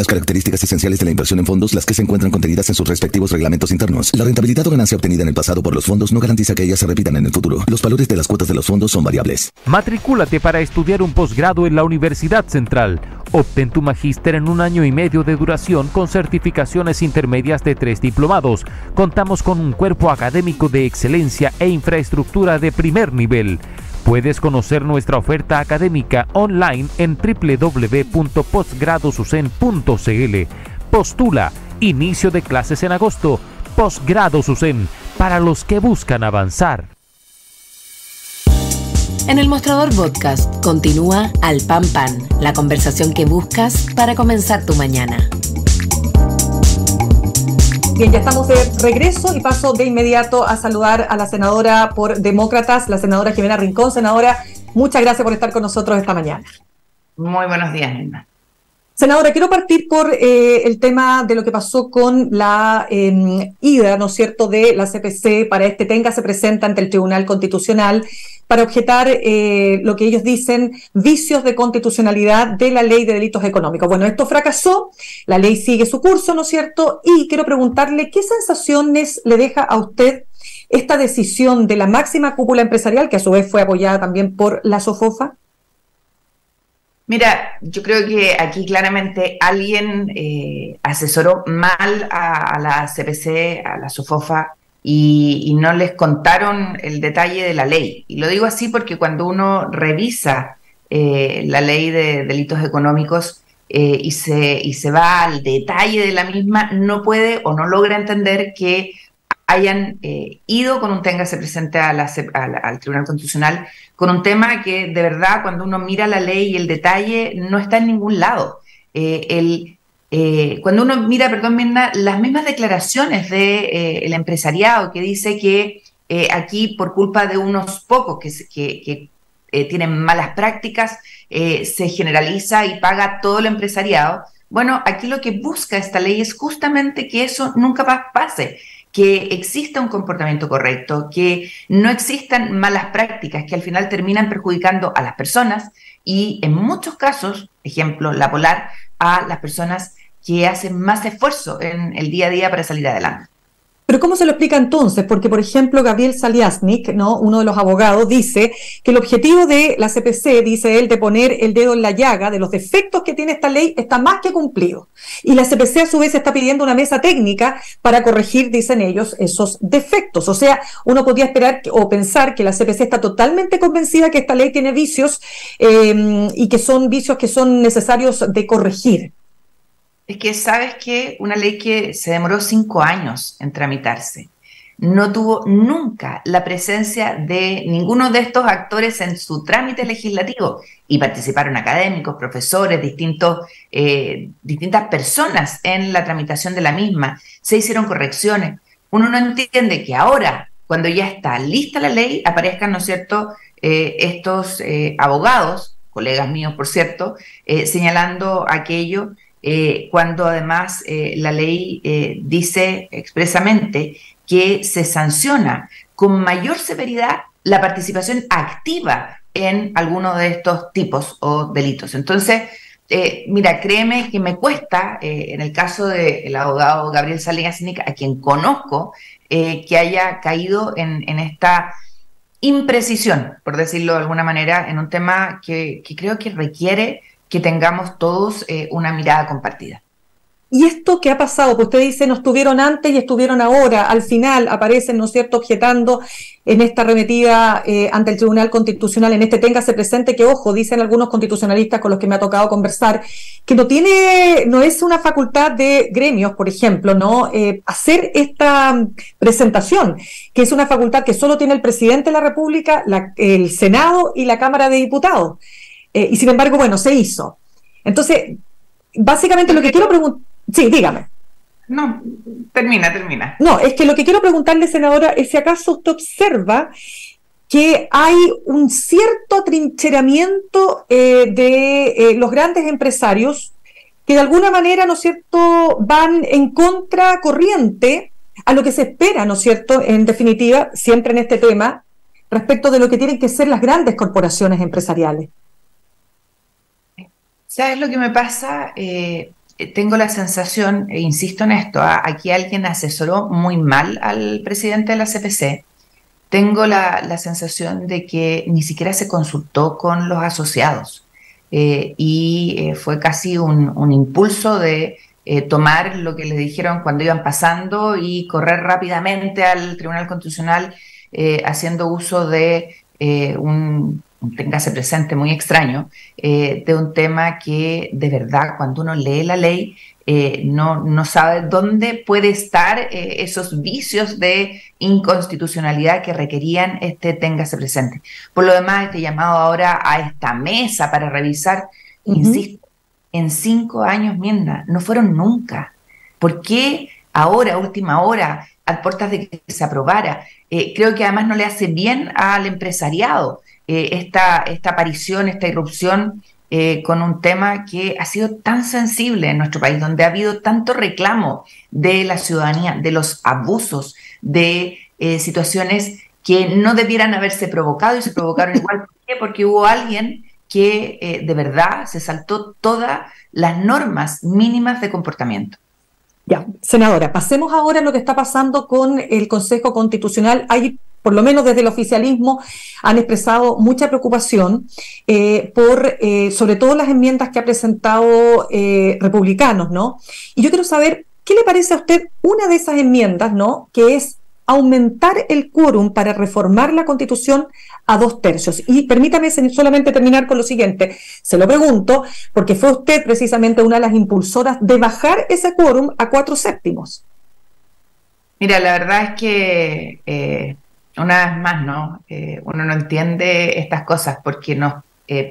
Las características esenciales de la inversión en fondos, las que se encuentran contenidas en sus respectivos reglamentos internos. La rentabilidad o ganancia obtenida en el pasado por los fondos no garantiza que ellas se repitan en el futuro. Los valores de las cuotas de los fondos son variables. Matricúlate para estudiar un posgrado en la Universidad Central. Obtén tu magíster en 1 año y medio de duración con certificaciones intermedias de 3 diplomados. Contamos con un cuerpo académico de excelencia e infraestructura de primer nivel. Puedes conocer nuestra oferta académica online en www.postgradosusen.cl. Postula. Inicio de clases en agosto. Postgrado Susen, para los que buscan avanzar. En el Mostrador Podcast continúa Al Pan Pan, la conversación que buscas para comenzar tu mañana. Bien, ya estamos de regreso y paso de inmediato a saludar a la senadora por Demócratas, la senadora Jimena Rincón. Senadora, muchas gracias por estar con nosotros esta mañana. Muy buenos días, Nilma. Senadora, quiero partir por el tema de lo que pasó con la ida, ¿no es cierto?, de la CPC para este Tenga se presenta ante el Tribunal Constitucional para objetar lo que ellos dicen vicios de constitucionalidad de la Ley de Delitos Económicos. Bueno, esto fracasó, la ley sigue su curso, ¿no es cierto?, y quiero preguntarle qué sensaciones le deja a usted esta decisión de la máxima cúpula empresarial, que a su vez fue apoyada también por la SOFOFA. Mira, yo creo que aquí claramente alguien asesoró mal a la CPC, a la SOFOFA, y no les contaron el detalle de la ley. Y lo digo así porque cuando uno revisa la ley de delitos económicos y se va al detalle de la misma, no puede o no logra entender que hayan ido con un téngase presente al Tribunal Constitucional con un tema que de verdad cuando uno mira la ley y el detalle no está en ningún lado. Cuando uno mira, Mirna, las mismas declaraciones del empresariado que dice que aquí por culpa de unos pocos que tienen malas prácticas se generaliza y paga todo el empresariado. Bueno, aquí lo que busca esta ley es justamente que eso nunca pase, que exista un comportamiento correcto, que no existan malas prácticas que al final terminan perjudicando a las personas y en muchos casos, ejemplo, la Polar, a las personas que hacen más esfuerzo en el día a día para salir adelante. Pero ¿cómo se lo explica entonces? Porque, por ejemplo, Gabriel Saliasnik, ¿no?, uno de los abogados, dice que el objetivo de la CPC, dice él, de poner el dedo en la llaga de los defectos que tiene esta ley está más que cumplido. Y la CPC a su vez está pidiendo una mesa técnica para corregir, dicen ellos, esos defectos. O sea, uno podría esperar o pensar que la CPC está totalmente convencida que esta ley tiene vicios y que son vicios que son necesarios de corregir. Es que, ¿sabes qué? Una ley que se demoró 5 años en tramitarse. No tuvo nunca la presencia de ninguno de estos actores en su trámite legislativo. Y participaron académicos, profesores, distintas personas en la tramitación de la misma. Se hicieron correcciones. Uno no entiende que ahora, cuando ya está lista la ley, aparezcan, ¿no es cierto?, estos abogados, colegas míos, por cierto, señalando aquello. Cuando además la ley dice expresamente que se sanciona con mayor severidad la participación activa en alguno de estos tipos o delitos. Entonces, mira, créeme que me cuesta, en el caso del abogado Gabriel Saliasnik, a quien conozco, que haya caído en esta imprecisión, por decirlo de alguna manera, en un tema que creo que requiere que tengamos todos una mirada compartida. Y esto que ha pasado, que usted dice, no estuvieron antes y estuvieron ahora, al final aparecen, ¿no es cierto?, objetando en esta arremetida ante el Tribunal Constitucional, en este téngase presente, que ojo, dicen algunos constitucionalistas con los que me ha tocado conversar, que no es una facultad de gremios, por ejemplo, ¿no?, hacer esta presentación, que es una facultad que solo tiene el presidente de la República, el Senado y la Cámara de Diputados. Y sin embargo, bueno, se hizo. Entonces, básicamente lo que quiero preguntar... Sí, dígame. No, termina. No, es que lo que quiero preguntarle, senadora, es si acaso usted observa que hay un cierto atrincheramiento de los grandes empresarios que de alguna manera, ¿no es cierto?, van en contracorriente a lo que se espera, ¿no es cierto?, en definitiva, siempre en este tema, respecto de lo que tienen que ser las grandes corporaciones empresariales. ¿Sabes lo que me pasa? tengo la sensación, e insisto en esto, aquí alguien asesoró muy mal al presidente de la CPC. Tengo la sensación de que ni siquiera se consultó con los asociados y fue casi un impulso de tomar lo que les dijeron cuando iban pasando y correr rápidamente al Tribunal Constitucional haciendo uso de téngase presente, muy extraño, de un tema que de verdad cuando uno lee la ley no sabe dónde puede estar esos vicios de inconstitucionalidad que requerían téngase presente. Por lo demás, este llamado ahora a esta mesa para revisar, insisto, en 5 años, Mirna, no fueron nunca. ¿Por qué ahora, última hora, a puertas de que se aprobara? Creo que además no le hace bien al empresariado esta aparición, esta irrupción con un tema que ha sido tan sensible en nuestro país, donde ha habido tanto reclamo de la ciudadanía, de los abusos, de situaciones que no debieran haberse provocado y se provocaron igual. ¿Por qué? Porque hubo alguien que de verdad se saltó todas las normas mínimas de comportamiento. Ya, senadora, pasemos ahora a lo que está pasando con el Consejo Constitucional. Hay, por lo menos desde el oficialismo, han expresado mucha preocupación por, sobre todo, las enmiendas que ha presentado republicanos, ¿no? Y yo quiero saber, ¿qué le parece a usted una de esas enmiendas, ¿no?, que es aumentar el quórum para reformar la Constitución a 2/3? Y permítame solamente terminar con lo siguiente. Se lo pregunto porque fue usted precisamente una de las impulsoras de bajar ese quórum a 4/7. Mira, la verdad es que una vez más, ¿no? Uno no entiende estas cosas porque nos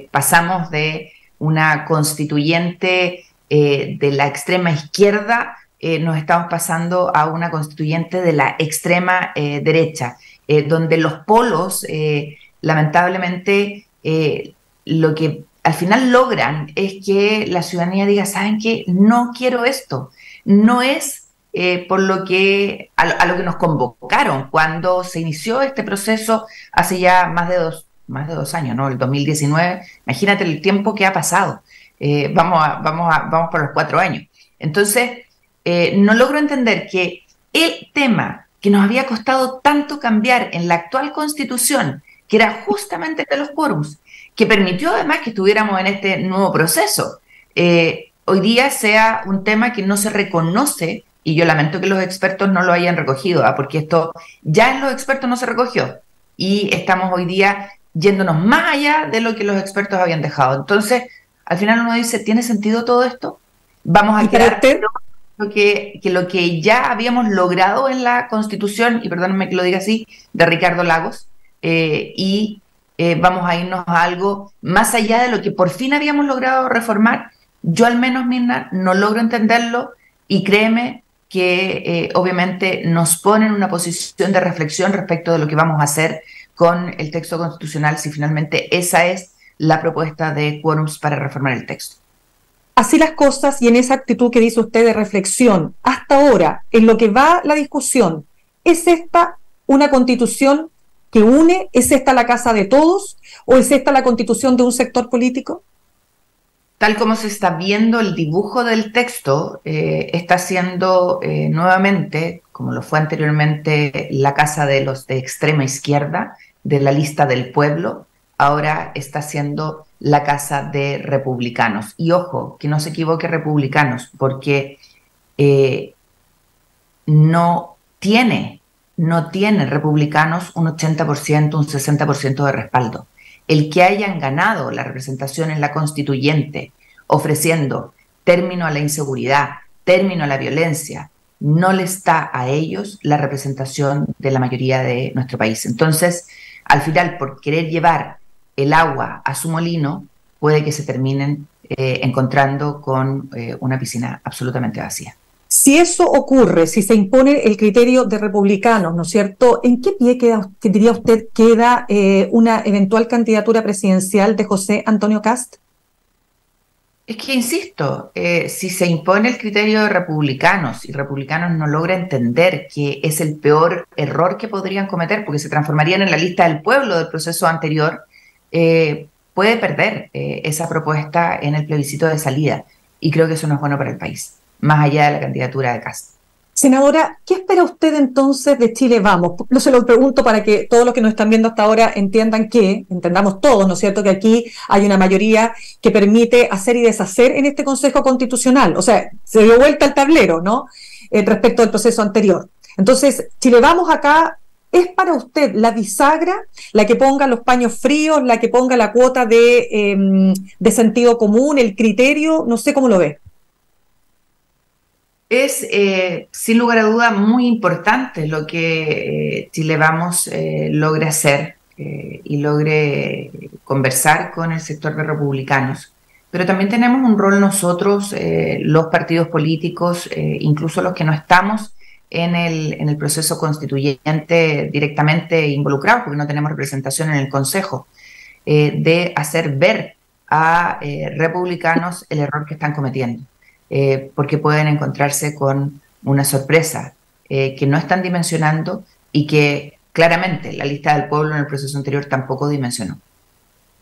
pasamos de una constituyente de la extrema izquierda, nos estamos pasando a una constituyente de la extrema derecha, donde los polos, lamentablemente, lo que al final logran es que la ciudadanía diga, ¿saben qué? No quiero esto. No es por lo que a lo que nos convocaron cuando se inició este proceso hace ya más de dos años, ¿no? El 2019. Imagínate el tiempo que ha pasado. Vamos por los 4 años. Entonces, no logro entender que el tema que nos había costado tanto cambiar en la actual Constitución, que era justamente de los quórums, que permitió además que estuviéramos en este nuevo proceso, hoy día sea un tema que no se reconoce, y yo lamento que los expertos no lo hayan recogido, porque esto ya en los expertos no se recogió, y estamos hoy día yéndonos más allá de lo que los expertos habían dejado. Entonces, al final uno dice, ¿tiene sentido todo esto? Vamos a quedar lo que ya habíamos logrado en la Constitución, y perdónenme que lo diga así, de Ricardo Lagos, vamos a irnos a algo más allá de lo que por fin habíamos logrado reformar. Yo al menos, Mirna, no logro entenderlo, y créeme que obviamente nos pone en una posición de reflexión respecto de lo que vamos a hacer con el texto constitucional si finalmente esa es la propuesta de quórums para reformar el texto. Así las cosas, y en esa actitud que dice usted de reflexión, hasta ahora, en lo que va la discusión, ¿es esta una constitución que une? ¿Es esta la casa de todos? ¿O es esta la constitución de un sector político? Tal como se está viendo el dibujo del texto, está siendo nuevamente, como lo fue anteriormente, la casa de los de extrema izquierda, de la lista del pueblo, ahora está siendo la casa de republicanos. Y ojo, que no se equivoque republicanos, porque no tiene republicanos un 80%, un 60% de respaldo. El que hayan ganado la representación en la constituyente ofreciendo término a la inseguridad, término a la violencia, no le está a ellos la representación de la mayoría de nuestro país. Entonces, al final, por querer llevar el agua a su molino, puede que se terminen encontrando con una piscina absolutamente vacía. Si eso ocurre, si se impone el criterio de republicanos, ¿no es cierto?, ¿en qué pie diría usted queda una eventual candidatura presidencial de José Antonio Kast? Es que, insisto, si se impone el criterio de republicanos y republicanos no logra entender que es el peor error que podrían cometer porque se transformarían en la lista del pueblo del proceso anterior, puede perder esa propuesta en el plebiscito de salida. y creo que eso no es bueno para el país, más allá de la candidatura de Kast. Senadora, ¿qué espera usted entonces de Chile Vamos? No se lo pregunto para que todos los que nos están viendo hasta ahora entendamos todos, ¿no es cierto?, que aquí hay una mayoría que permite hacer y deshacer en este Consejo Constitucional. O sea, se dio vuelta el tablero, ¿no?, respecto al proceso anterior. Entonces, Chile Vamos acá, ¿es para usted la bisagra, la que ponga los paños fríos, la que ponga la cuota de sentido común, el criterio? No sé cómo lo ve. Es, sin lugar a duda, muy importante lo que Chile Vamos logre hacer y logre conversar con el sector de republicanos. Pero también tenemos un rol nosotros, los partidos políticos, incluso los que no estamos en el proceso constituyente directamente involucrados, porque no tenemos representación en el Consejo, de hacer ver a republicanos el error que están cometiendo. Porque pueden encontrarse con una sorpresa que no están dimensionando y que claramente la lista del pueblo en el proceso anterior tampoco dimensionó.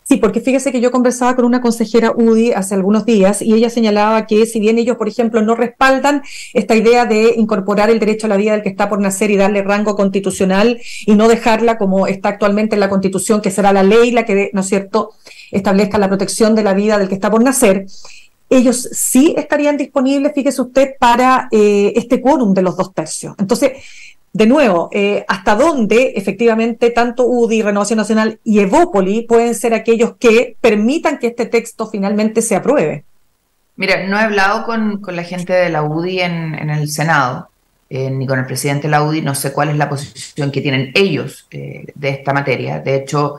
Sí, porque fíjese que yo conversaba con una consejera UDI hace algunos días y ella señalaba que si bien ellos, por ejemplo, no respaldan esta idea de incorporar el derecho a la vida del que está por nacer y darle rango constitucional y no dejarla como está actualmente en la Constitución, que será la ley la que, ¿no es cierto?, establezca la protección de la vida del que está por nacer, ellos sí estarían disponibles, fíjese usted, para este quórum de los 2/3. Entonces, de nuevo, ¿hasta dónde efectivamente tanto UDI, Renovación Nacional y Evópoli pueden ser aquellos que permitan que este texto finalmente se apruebe? Mira, no he hablado con la gente de la UDI en el Senado, ni con el presidente de la UDI, no sé cuál es la posición que tienen ellos de esta materia. De hecho,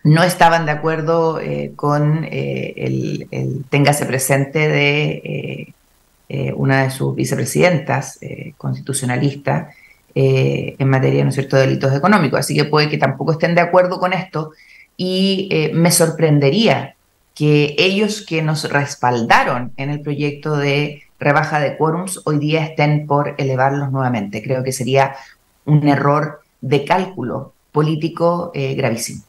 no estaban de acuerdo con el téngase presente de una de sus vicepresidentas constitucionalistas en materia, ¿no es cierto?, de delitos económicos. Así que puede que tampoco estén de acuerdo con esto y me sorprendería que ellos que nos respaldaron en el proyecto de rebaja de quórums hoy día estén por elevarlos nuevamente. Creo que sería un error de cálculo político gravísimo.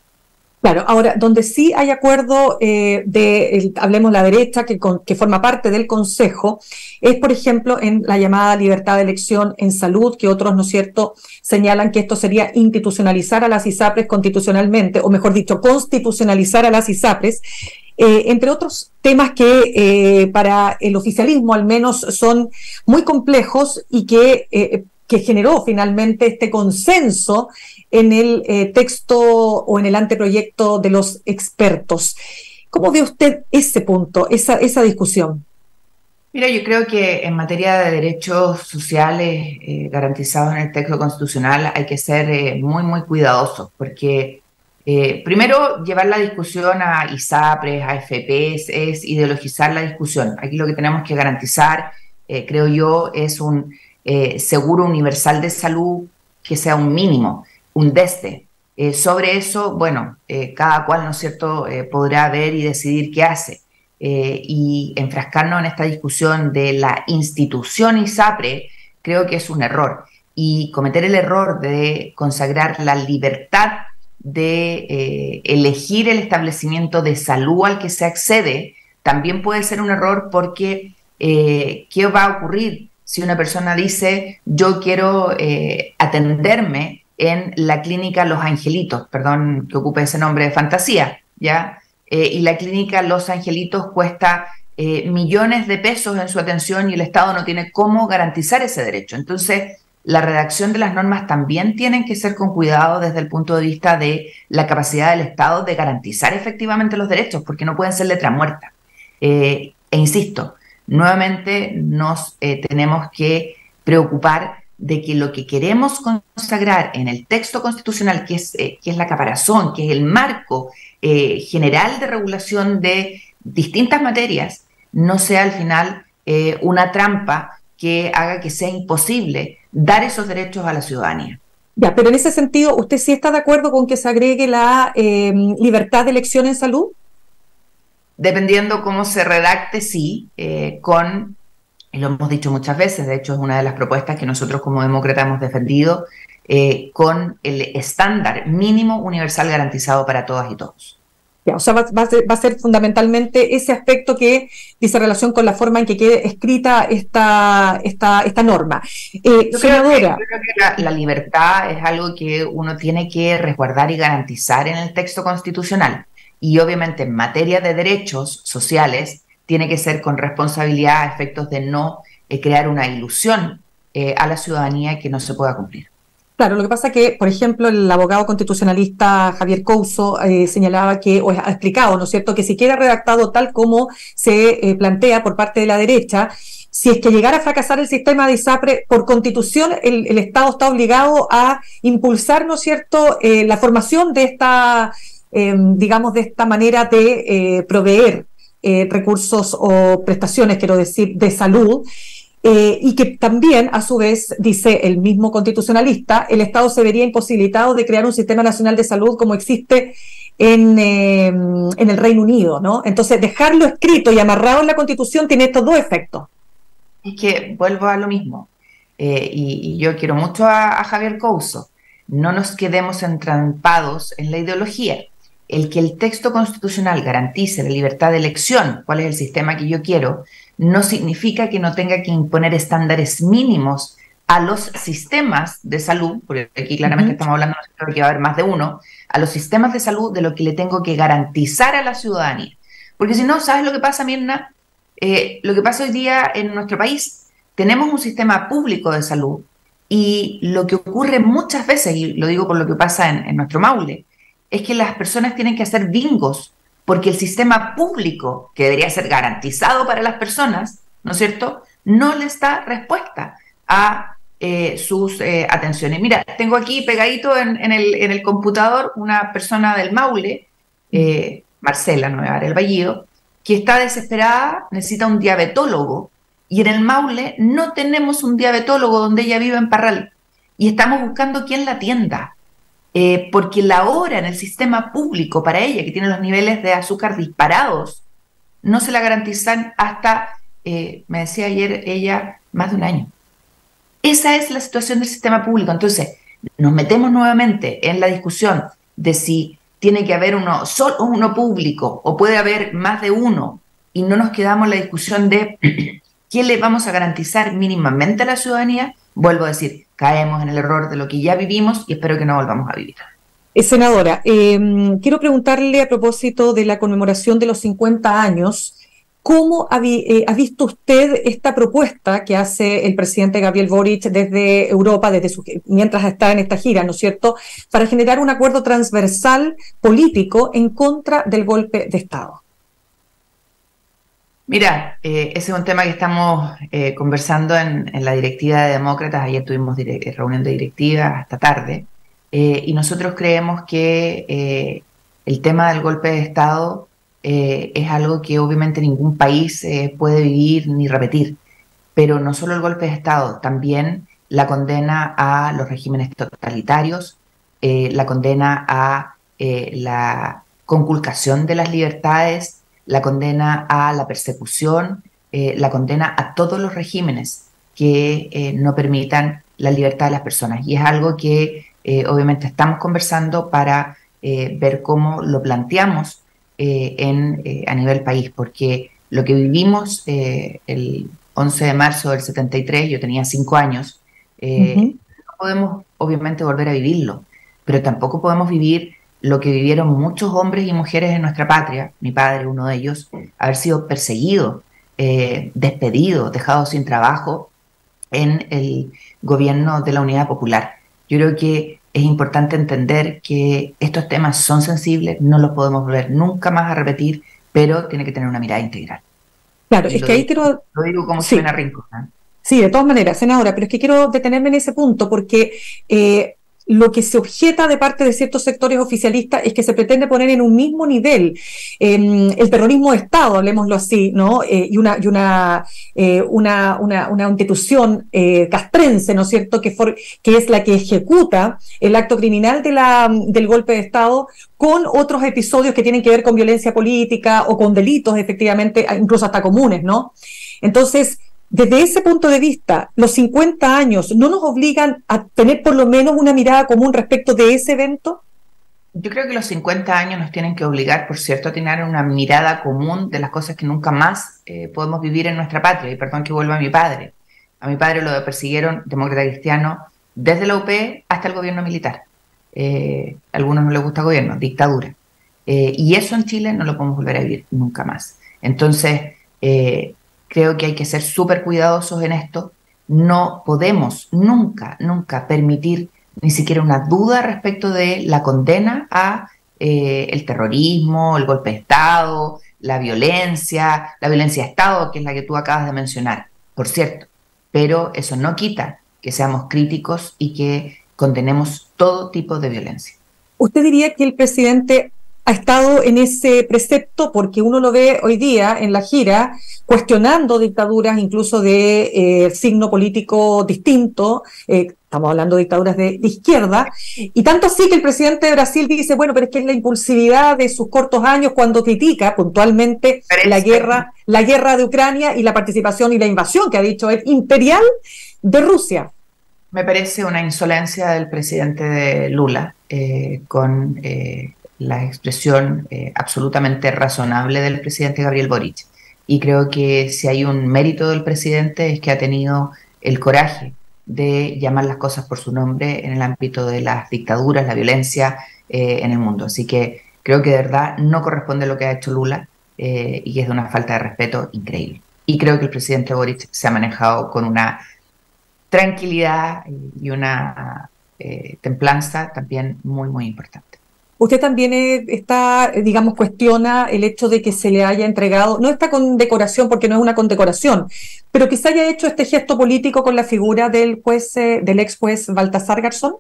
Claro, ahora, donde sí hay acuerdo hablemos la derecha, que forma parte del Consejo, es, por ejemplo, en la llamada libertad de elección en salud, que otros, ¿no es cierto?, señalan que esto sería institucionalizar a las ISAPRES constitucionalmente, o mejor dicho, constitucionalizar a las ISAPRES, entre otros temas que para el oficialismo al menos son muy complejos y que generó finalmente este consenso en el texto o en el anteproyecto de los expertos. ¿Cómo ve usted ese punto, esa discusión? Mira, yo creo que en materia de derechos sociales garantizados en el texto constitucional hay que ser muy, muy cuidadosos, porque primero llevar la discusión a ISAPRES, a AFPs, es ideologizar la discusión. Aquí lo que tenemos que garantizar, creo yo, es un seguro universal de salud que sea un mínimo, un desde. Sobre eso, bueno, cada cual, ¿no es cierto?, podrá ver y decidir qué hace. Y enfrascarnos en esta discusión de la institución ISAPRE creo que es un error. Y cometer el error de consagrar la libertad de elegir el establecimiento de salud al que se accede también puede ser un error, porque ¿qué va a ocurrir si una persona dice yo quiero atenderme en la clínica Los Angelitos, perdón que ocupe ese nombre de fantasía, ¿ya? Y la clínica Los Angelitos cuesta millones de pesos en su atención y el Estado no tiene cómo garantizar ese derecho? Entonces, la redacción de las normas también tienen que ser con cuidado desde el punto de vista de la capacidad del Estado de garantizar efectivamente los derechos, porque no pueden ser letra muerta. E insisto, nuevamente nos tenemos que preocupar de que lo que queremos consagrar en el texto constitucional, que es la caparazón, que es el marco general de regulación de distintas materias, no sea al final una trampa que haga que sea imposible dar esos derechos a la ciudadanía. Ya, pero en ese sentido, ¿usted sí está de acuerdo con que se agregue la libertad de elección en salud? Dependiendo cómo se redacte, sí, y lo hemos dicho muchas veces, de hecho es una de las propuestas que nosotros como demócratas hemos defendido, con el estándar mínimo universal garantizado para todas y todos. Ya, o sea, va a ser fundamentalmente ese aspecto que dice relación con la forma en que quede escrita esta norma. Senadora. Yo creo que la libertad es algo que uno tiene que resguardar y garantizar en el texto constitucional. Y obviamente en materia de derechos sociales tiene que ser con responsabilidad a efectos de no crear una ilusión a la ciudadanía que no se pueda cumplir. Claro, lo que pasa es que, por ejemplo, el abogado constitucionalista Javier Couso señalaba o ha explicado, ¿no es cierto?, que si queda redactado tal como se plantea por parte de la derecha, si es que llegara a fracasar el sistema de ISAPRE, por constitución el Estado está obligado a impulsar, ¿no es cierto?, la formación de esta, digamos, de esta manera de proveer recursos o prestaciones, quiero decir, de salud. Y que también, a su vez, dice el mismo constitucionalista, el Estado se vería imposibilitado de crear un sistema nacional de salud como existe en el Reino Unido, ¿no? Entonces, dejarlo escrito y amarrado en la Constitución tiene estos dos efectos. Es que vuelvo a lo mismo, y yo quiero mucho a Javier Couso, no nos quedemos entrampados en la ideología. El que el texto constitucional garantice la libertad de elección, cuál es el sistema que yo quiero, no significa que no tenga que imponer estándares mínimos a los sistemas de salud, porque aquí claramente estamos hablando de que va a haber más de uno, a los sistemas de salud de lo que le tengo que garantizar a la ciudadanía. Porque si no, ¿sabes lo que pasa, Mirna? Lo que pasa hoy día en nuestro país, tenemos un sistema público de salud y lo que ocurre muchas veces, y lo digo por lo que pasa en nuestro Maule, es que las personas tienen que hacer bingos porque el sistema público, que debería ser garantizado para las personas, ¿no es cierto?, no les da respuesta a sus atenciones. Mira, tengo aquí pegadito en el computador una persona del Maule, Marcela, no me va a dar el apellido, que está desesperada, necesita un diabetólogo, y en el Maule no tenemos un diabetólogo donde ella vive en Parral, y estamos buscando quién la atienda. Porque la hora en el sistema público para ella, que tiene los niveles de azúcar disparados, no se la garantizan hasta, me decía ayer ella, más de un año. Esa es la situación del sistema público. Entonces, nos metemos nuevamente en la discusión de si tiene que haber solo uno público o puede haber más de uno, y no nos quedamos en la discusión de ¿qué le vamos a garantizar mínimamente a la ciudadanía? Vuelvo a decir, caemos en el error de lo que ya vivimos y espero que no volvamos a vivir. Senadora, quiero preguntarle a propósito de la conmemoración de los 50 años, ¿cómo ha visto usted esta propuesta que hace el presidente Gabriel Boric desde Europa, mientras está en esta gira, ¿no es cierto?, para generar un acuerdo transversal político en contra del golpe de Estado? Mira, ese es un tema que estamos conversando en la directiva de Demócratas. Ayer tuvimos reunión de directiva hasta tarde, y nosotros creemos que el tema del golpe de Estado es algo que obviamente ningún país puede vivir ni repetir, pero no solo el golpe de Estado, también la condena a los regímenes totalitarios, la condena a la conculcación de las libertades, la condena a la persecución, la condena a todos los regímenes que no permitan la libertad de las personas. Y es algo que obviamente estamos conversando para ver cómo lo planteamos a nivel país, porque lo que vivimos el 11 de marzo del 73, yo tenía 5 años, no podemos obviamente volver a vivirlo, pero tampoco podemos vivir lo que vivieron muchos hombres y mujeres en nuestra patria, mi padre, uno de ellos, haber sido perseguido, despedido, dejado sin trabajo en el gobierno de la Unidad Popular. Yo creo que es importante entender que estos temas son sensibles, no los podemos volver nunca más a repetir, pero tiene que tener una mirada integral. Claro, es que ahí quiero... Lo digo como si suena rincón, ¿eh? Sí, de todas maneras, senadora, pero es que quiero detenerme en ese punto porque lo que se objeta de parte de ciertos sectores oficialistas es que se pretende poner en un mismo nivel el terrorismo de Estado, hablemoslo así, ¿no? Y una institución castrense, ¿no es cierto?, que es la que ejecuta el acto criminal del golpe de Estado, con otros episodios que tienen que ver con violencia política o con delitos, efectivamente, incluso hasta comunes, ¿no? Entonces, desde ese punto de vista, los 50 años no nos obligan a tener por lo menos una mirada común respecto de ese evento. Yo creo que los 50 años nos tienen que obligar, por cierto, a tener una mirada común de las cosas que nunca más podemos vivir en nuestra patria. Y perdón que vuelva a mi padre. A mi padre lo persiguieron, demócrata cristiano, desde la UP hasta el gobierno militar. A algunos no les gusta gobierno, dictadura. Y eso en Chile no lo podemos volver a vivir nunca más. Entonces, creo que hay que ser súper cuidadosos en esto. No podemos nunca permitir ni siquiera una duda respecto de la condena a el terrorismo, el golpe de Estado, la violencia de Estado, que es la que tú acabas de mencionar, por cierto. Pero eso no quita que seamos críticos y que condenemos todo tipo de violencia. ¿Usted diría que el presidente ha estado en ese precepto? Porque uno lo ve hoy día en la gira cuestionando dictaduras incluso de signo político distinto, estamos hablando de dictaduras de izquierda, y tanto así que el presidente de Brasil dice, bueno, pero es que es la impulsividad de sus cortos años cuando critica puntualmente la guerra de Ucrania y la participación y la invasión, que ha dicho es imperial, de Rusia. Me parece una insolencia del presidente de Lula con la expresión absolutamente razonable del presidente Gabriel Boric. Y creo que si hay un mérito del presidente es que ha tenido el coraje de llamar las cosas por su nombre en el ámbito de las dictaduras, la violencia en el mundo. Así que creo que de verdad no corresponde lo que ha hecho Lula y es de una falta de respeto increíble. Y creo que el presidente Boric se ha manejado con una tranquilidad y una templanza también muy, muy importante. Usted también está, digamos, cuestiona el hecho de que se le haya entregado, no esta condecoración porque no es una condecoración, pero que se haya hecho este gesto político con la figura del juez, del ex juez Baltasar Garzón.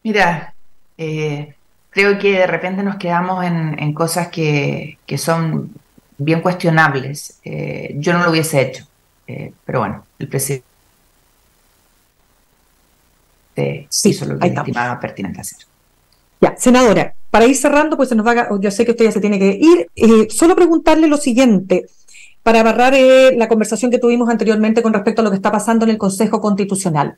Mira, creo que de repente nos quedamos en cosas que son bien cuestionables. Yo no lo hubiese hecho, pero bueno, el presidente hizo lo que estimaba pertinente hacer. Ya, senadora, para ir cerrando, pues se nos va, yo sé que usted ya se tiene que ir, solo preguntarle lo siguiente, para agarrar la conversación que tuvimos anteriormente con respecto a lo que está pasando en el Consejo Constitucional.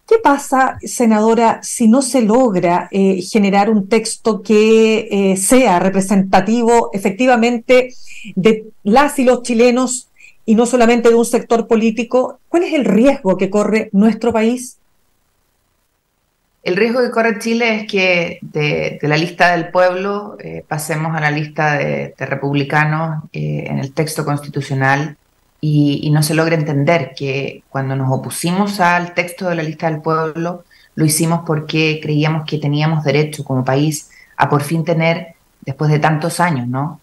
¿Qué pasa, senadora, si no se logra generar un texto que sea representativo efectivamente de las y los chilenos y no solamente de un sector político? ¿Cuál es el riesgo que corre nuestro país? El riesgo que corre Chile es que de la lista del pueblo pasemos a la lista de republicanos en el texto constitucional y no se logre entender que cuando nos opusimos al texto de la lista del pueblo lo hicimos porque creíamos que teníamos derecho como país a por fin tener, después de tantos años, ¿no?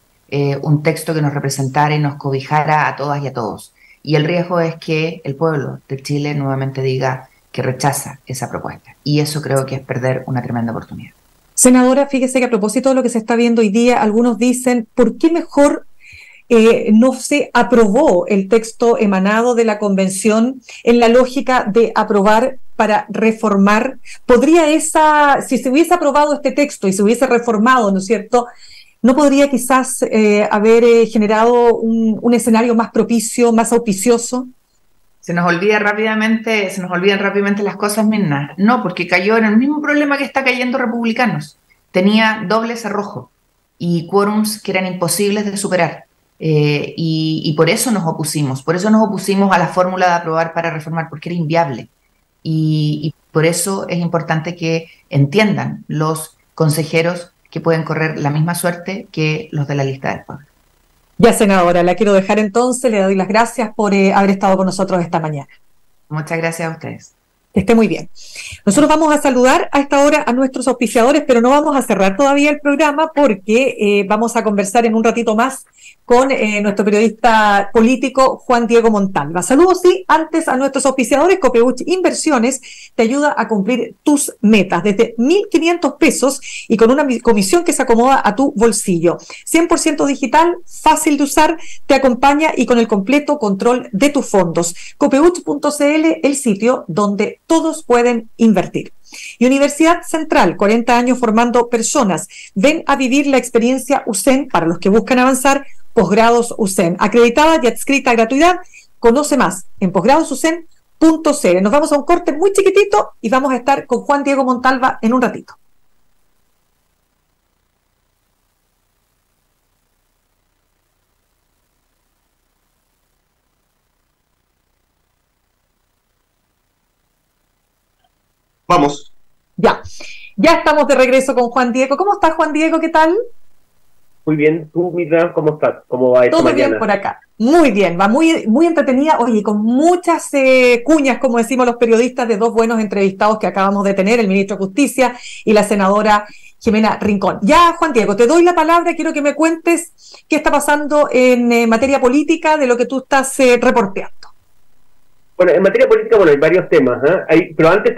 Un texto que nos representara y nos cobijara a todas y a todos. Y el riesgo es que el pueblo de Chile nuevamente diga que rechaza esa propuesta. Y eso creo que es perder una tremenda oportunidad. Senadora, fíjese que a propósito de lo que se está viendo hoy día, algunos dicen, ¿por qué mejor no se aprobó el texto emanado de la convención en la lógica de aprobar para reformar? ¿Podría si se hubiese aprobado este texto y se hubiese reformado, ¿no es cierto?, ¿no podría quizás haber generado un escenario más propicio, más auspicioso? Se nos olvidan rápidamente las cosas, Mirna. No, porque cayó en el mismo problema que está cayendo Republicanos. Tenía doble cerrojo y quórums que eran imposibles de superar. Y por eso nos opusimos. Por eso nos opusimos a la fórmula de aprobar para reformar, porque era inviable. Y por eso es importante que entiendan los consejeros que pueden correr la misma suerte que los de la lista del pueblo. Ya, senadora, la quiero dejar entonces. Le doy las gracias por haber estado con nosotros esta mañana. Muchas gracias a ustedes. Que esté muy bien. Nosotros vamos a saludar a esta hora a nuestros auspiciadores, pero no vamos a cerrar todavía el programa porque vamos a conversar en un ratito más con nuestro periodista político Juan Diego Montalva. Saludos, sí, antes a nuestros auspiciadores. Copeuch Inversiones te ayuda a cumplir tus metas desde 1.500 pesos y con una comisión que se acomoda a tu bolsillo. 100% digital, fácil de usar, te acompaña y con el completo control de tus fondos. Copeuch.cl, el sitio donde todos pueden invertir. Y Universidad Central, 40 años formando personas. Ven a vivir la experiencia USEN para los que buscan avanzar. Posgrados USEN, acreditada y adscrita a gratuidad. Conoce más en posgradosusen.cl. Nos vamos a un corte muy chiquitito y vamos a estar con Juan Diego Montalva en un ratito. Vamos. Ya estamos de regreso con Juan Diego. ¿Cómo estás, Juan Diego? ¿Qué tal? Muy bien. ¿Tú, Miriam, cómo estás? ¿Cómo va esta Todo mañana? bien por acá. Muy bien, va muy entretenida. Oye, con muchas cuñas, como decimos los periodistas, de dos buenos entrevistados que acabamos de tener, el ministro de Justicia y la senadora Jimena Rincón. Ya, Juan Diego, te doy la palabra. Quiero que me cuentes qué está pasando en materia política de lo que tú estás reporteando. Bueno, en materia política, hay varios temas, ¿eh? Pero antes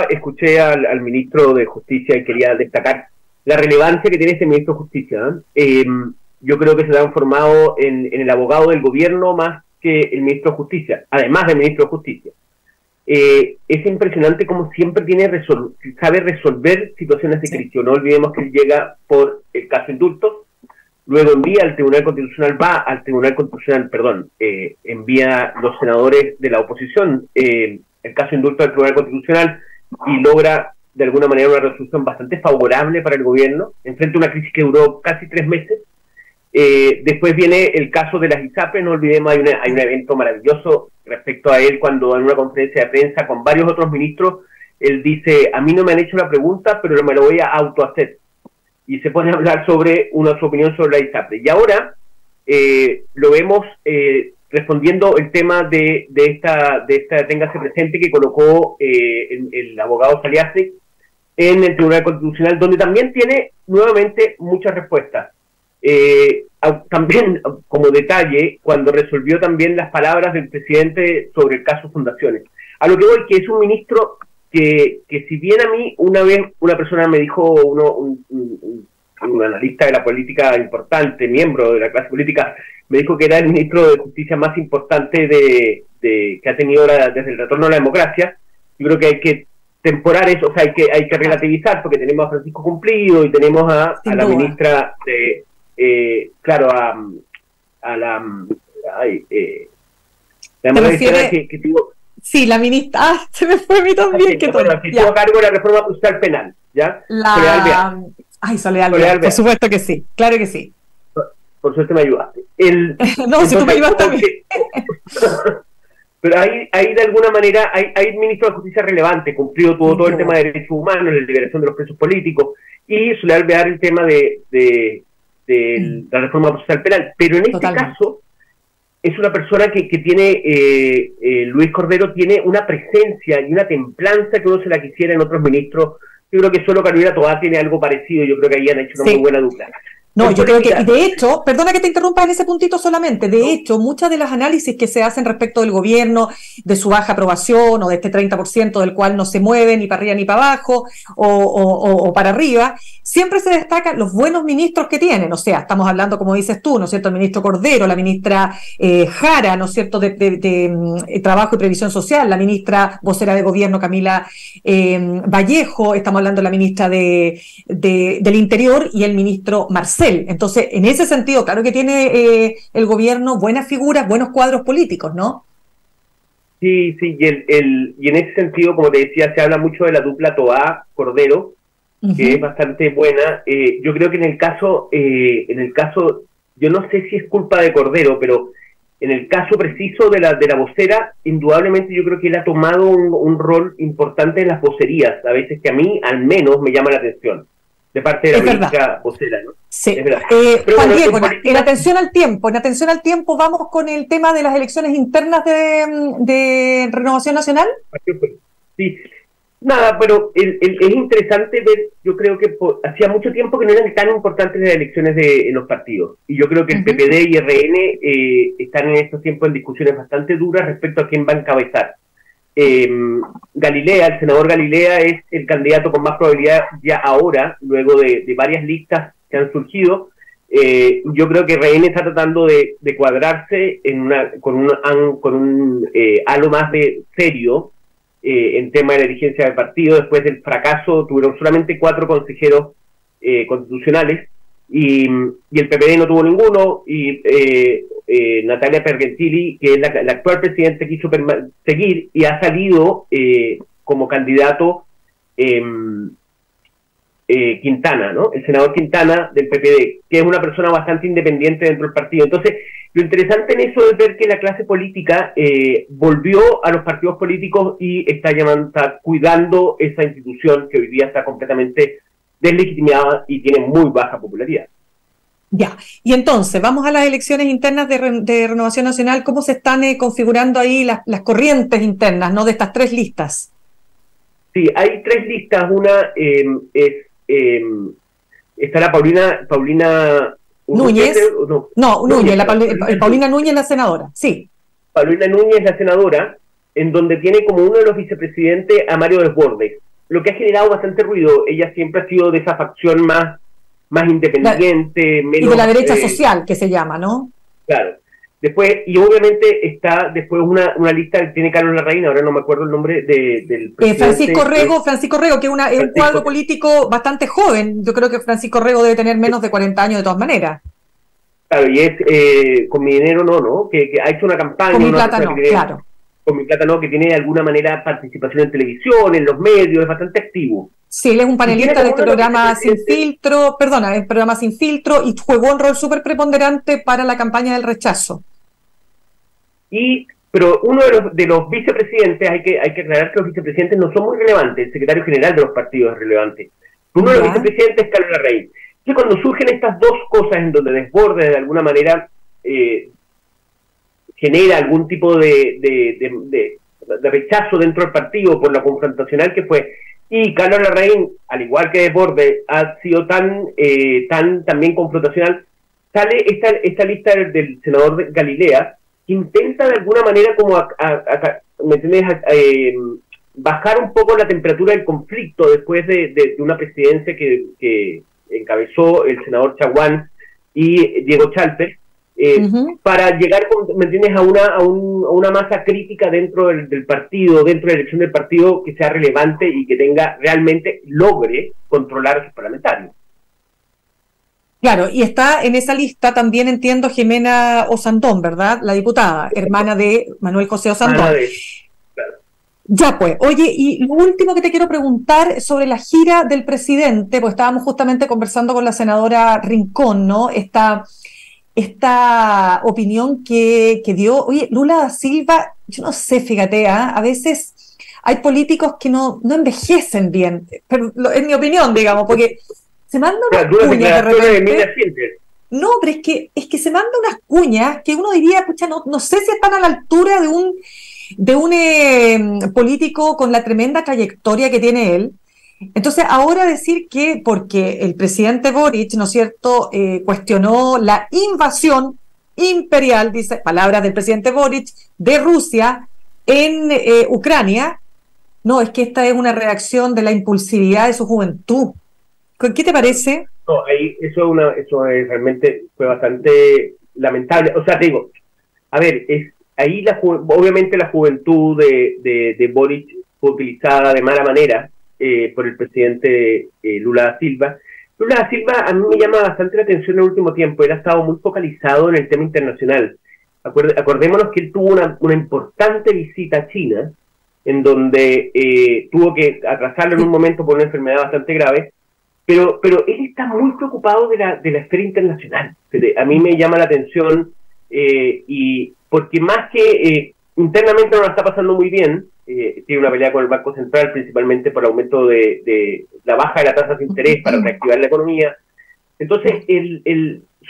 escuché al ministro de Justicia y quería destacar la relevancia que tiene este ministro de Justicia. Yo creo que se ha transformado en el abogado del gobierno más que el ministro de Justicia, además del ministro de Justicia. Es impresionante cómo siempre sabe resolver situaciones de crisis. No olvidemos que él llega por el caso indultos, luego envía al Tribunal Constitucional, envía los senadores de la oposición el caso indulto al Tribunal Constitucional y logra de alguna manera una resolución bastante favorable para el gobierno, enfrente a una crisis que duró casi 3 meses. Después viene el caso de las ISAPRES, no olvidemos, hay un evento maravilloso respecto a él cuando en una conferencia de prensa con varios otros ministros, él dice, a mí no me han hecho la pregunta, pero me lo voy a autohacer. Y se pone a hablar sobre su opinión sobre la ISAPRES. Y ahora lo vemos respondiendo el tema de esta téngase presente que colocó el abogado Saliasri en el Tribunal Constitucional, donde también tiene nuevamente muchas respuestas. También como detalle, cuando resolvió también las palabras del presidente sobre el caso Fundaciones. A lo que voy, que es un ministro que si bien a mí una vez una persona me dijo, un analista de la política importante, miembro de la clase política, me dijo que era el ministro de Justicia más importante que ha tenido desde el retorno a la democracia. Yo creo que hay que temporar eso, o sea, hay que relativizar, porque tenemos a Francisco Cumplido y tenemos a la ministra de Sí, la ministra, se me fue a mí también. Que estuvo a cargo de la reforma procesal penal, ¿ya? Soledad Alvear, por supuesto que sí, claro que sí. Por suerte me ayudaste. Si tú me ayudaste a mí. Pero ahí de alguna manera hay ministro de Justicia relevante, cumplido todo el tema de derechos humanos, la liberación de los presos políticos, y Soledad Alvear el tema de la reforma procesal penal. Pero en este caso es una persona que tiene, Luis Cordero tiene una presencia y una templanza que uno se la quisiera en otros ministros. Yo creo que solo Carolina Toá tiene algo parecido. Yo creo que ahí han hecho una muy buena dupla. No, yo creo que, de hecho, perdona que te interrumpa en ese puntito solamente, de hecho, muchas de las análisis que se hacen respecto del gobierno, de su baja aprobación o de este 30% del cual no se mueve ni para arriba ni para abajo o para arriba, siempre se destacan los buenos ministros que tienen, o sea, estamos hablando, como dices tú, ¿no es cierto?, el ministro Cordero, la ministra Jara, ¿no es cierto?, de Trabajo y Previsión Social, la ministra vocera de gobierno Camila Vallejo, estamos hablando de la ministra del Interior y el ministro Marcel. Entonces, en ese sentido, claro que tiene el gobierno buenas figuras, buenos cuadros políticos, ¿no? Sí, y en ese sentido, como te decía, se habla mucho de la dupla Toá-Cordero, que es bastante buena. Yo creo que en el caso, yo no sé si es culpa de Cordero, pero en el caso preciso de la vocera, indudablemente yo creo que él ha tomado un rol importante en las vocerías, a veces que a mí, al menos, me llama la atención. De parte de la política vocera, ¿no? Sí. Es verdad. Juan Diego, en atención al tiempo, vamos con el tema de las elecciones internas de Renovación Nacional. Sí. Nada, pero es interesante ver, yo creo que hacía mucho tiempo que no eran tan importantes las elecciones en los partidos. Y yo creo que el PPD y RN están en estos tiempos en discusiones bastante duras respecto a quién va a encabezar. Galilea, el senador Galilea es el candidato con más probabilidad ya ahora, luego de varias listas que han surgido. Yo creo que RN está tratando de cuadrarse con un halo más de serio en tema de la dirigencia del partido. Después del fracaso tuvieron solamente 4 consejeros constitucionales y el PPD no tuvo ninguno, y Natalia Pergentili, que es la actual presidenta, quiso seguir y ha salido como candidato Quintana, ¿no? El senador Quintana del PPD, que es una persona bastante independiente dentro del partido. Entonces, Lo interesante en eso es ver que la clase política volvió a los partidos políticos y está cuidando esa institución que hoy día está completamente deslegitimada y tiene muy baja popularidad. Ya, y entonces, vamos a las elecciones internas de Renovación Nacional. ¿Cómo se están configurando ahí las corrientes internas, ¿no?, de estas tres listas? Sí, hay tres listas. Una está la Paulina Núñez. Núñez, Paulina Núñez, la senadora, sí. Paulina Núñez, la senadora, en donde tiene como uno de los vicepresidentes a Mario Desbordes, lo que ha generado bastante ruido. Ella siempre ha sido de esa facción más independiente, menos... Y de la derecha social, que se llama, ¿no? Claro. Después, y obviamente está después una lista que tiene Carlos Larraín, ahora no me acuerdo el nombre del presidente. Francisco Rego, que es un cuadro político bastante joven. Yo creo que Francisco Rego debe tener menos de 40 años de todas maneras. Claro, y es Con mi dinero no, que ha hecho una campaña. Con mi plata no, claro. Con mi plata no, que tiene de alguna manera participación en televisión, en los medios, es bastante activo. Sí, él es un panelista de este programa Sin Filtro, el programa Sin Filtro, y jugó un rol súper preponderante para la campaña del rechazo. Pero uno de los vicepresidentes, hay que aclarar que los vicepresidentes no son muy relevantes, el secretario general de los partidos es relevante. Uno de los vicepresidentes es Carlos Larraín. Y cuando surgen estas dos cosas en donde Desbordes de alguna manera genera algún tipo de rechazo dentro del partido por la confrontacional que fue, y Carlos Larraín, al igual que Desbordes, ha sido tan también confrontacional, sale esta lista del senador Galilea, que intenta de alguna manera como ¿me entiendes?, bajar un poco la temperatura del conflicto después de una presidencia que encabezó el senador Chaguán y Diego Chalper, para llegar, ¿me entiendes?, a una masa crítica dentro del partido, dentro de la elección del partido, que sea relevante y que logre controlar a sus parlamentarios. Claro, y está en esa lista también, entiendo, Jimena Osandón, ¿verdad? La diputada, hermana de Manuel José Osandón. Claro. Ya pues, oye, y lo último que te quiero preguntar sobre la gira del presidente, pues estábamos justamente conversando con la senadora Rincón, ¿no? Esta opinión que dio, oye, Lula da Silva, yo no sé, fíjate, a veces hay políticos que no envejecen bien, pero es mi opinión, digamos, porque se manda unas cuñas de repente. No, pero es que se manda unas cuñas que uno diría, pucha, no sé si están a la altura de un político con la tremenda trayectoria que tiene él. Entonces, ahora decir que porque el presidente Boric, ¿no es cierto?, cuestionó la invasión imperial, dice, palabras del presidente Boric, de Rusia en Ucrania, no, es que esta es una reacción de la impulsividad de su juventud. ¿Qué te parece? No, ahí eso es realmente fue bastante lamentable. O sea, te digo, a ver, ahí obviamente la juventud de Boric fue utilizada de mala manera por el presidente Lula da Silva. Lula da Silva a mí me llama bastante la atención en el último tiempo. Él ha estado muy focalizado en el tema internacional. Acordémonos que él tuvo una importante visita a China, en donde tuvo que atrasarlo en un momento por una enfermedad bastante grave. Pero él está muy preocupado de la esfera internacional. A mí me llama la atención, y porque más que internamente no la está pasando muy bien, tiene una pelea con el Banco Central, principalmente por el aumento de la baja de la tasa de interés para reactivar la economía. Entonces,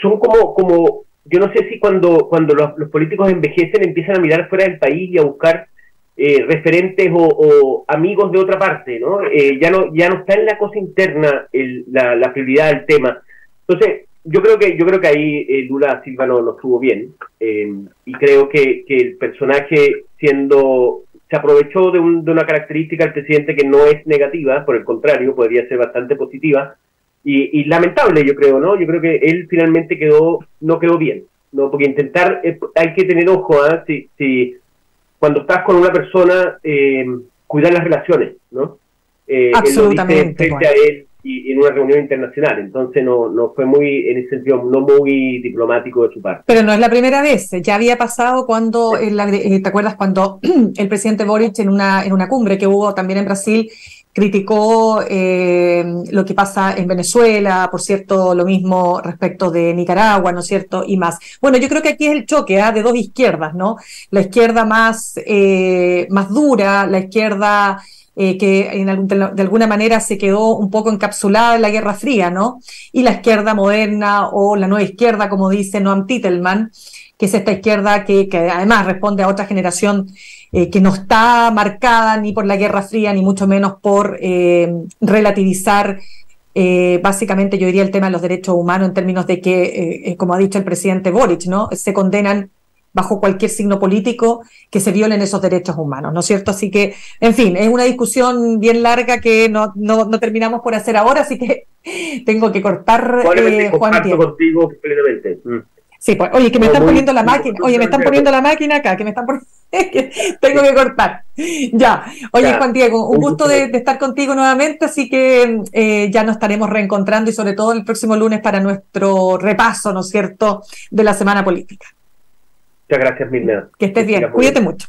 son como yo no sé si cuando los políticos envejecen empiezan a mirar fuera del país y a buscar referentes o amigos de otra parte, ¿no? Ya no está en la cosa interna la prioridad del tema. Entonces, yo creo que ahí Lula da Silva no estuvo bien, y creo que el personaje se aprovechó de una característica del presidente que no es negativa, por el contrario, podría ser bastante positiva, y lamentable, yo creo, ¿no? Yo creo que él finalmente no quedó bien, ¿no? Porque hay que tener ojo, si cuando estás con una persona, cuidar las relaciones, ¿no? Absolutamente. Él lo dice frente a él y en una reunión internacional, entonces no fue muy, en ese sentido, no muy diplomático de su parte. Pero no es la primera vez, ya había pasado cuando, ¿te acuerdas cuando el presidente Boric en una cumbre que hubo también en Brasil, criticó lo que pasa en Venezuela, por cierto, lo mismo respecto de Nicaragua, ¿no es cierto?, y más. Bueno, yo creo que aquí es el choque de dos izquierdas, ¿no? La izquierda más dura, la izquierda que de alguna manera se quedó un poco encapsulada en la Guerra Fría, ¿no? Y la izquierda moderna o la nueva izquierda, como dice Noam Titelman, que es esta izquierda que además responde a otra generación que no está marcada ni por la Guerra Fría, ni mucho menos por relativizar básicamente, yo diría, el tema de los derechos humanos en términos de que, como ha dicho el presidente Boric, ¿no?, se condenan bajo cualquier signo político que se violen esos derechos humanos, ¿no es cierto? Así que, en fin, es una discusión bien larga que no terminamos por hacer ahora, así que tengo que cortar, Juan Diego. Contigo plenamente. Sí, pues, oye, que me están poniendo la máquina, me están poniendo la máquina acá, que me están poniendo, tengo que cortar. Ya, oye, Juan Diego, un gusto de estar contigo nuevamente, así que ya nos estaremos reencontrando y sobre todo el próximo lunes para nuestro repaso, ¿no es cierto?, de la semana política. Muchas gracias, Mirna. Que estés bien, cuídate mucho.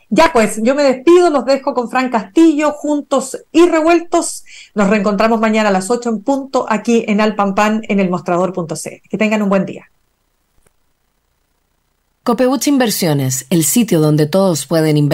Ya pues, yo me despido, los dejo con Fran Castillo, juntos y revueltos. Nos reencontramos mañana a las 8 en punto aquí en Alpampan en elmostrador.cl. Que tengan un buen día. Copeuch Inversiones, el sitio donde todos pueden invertir.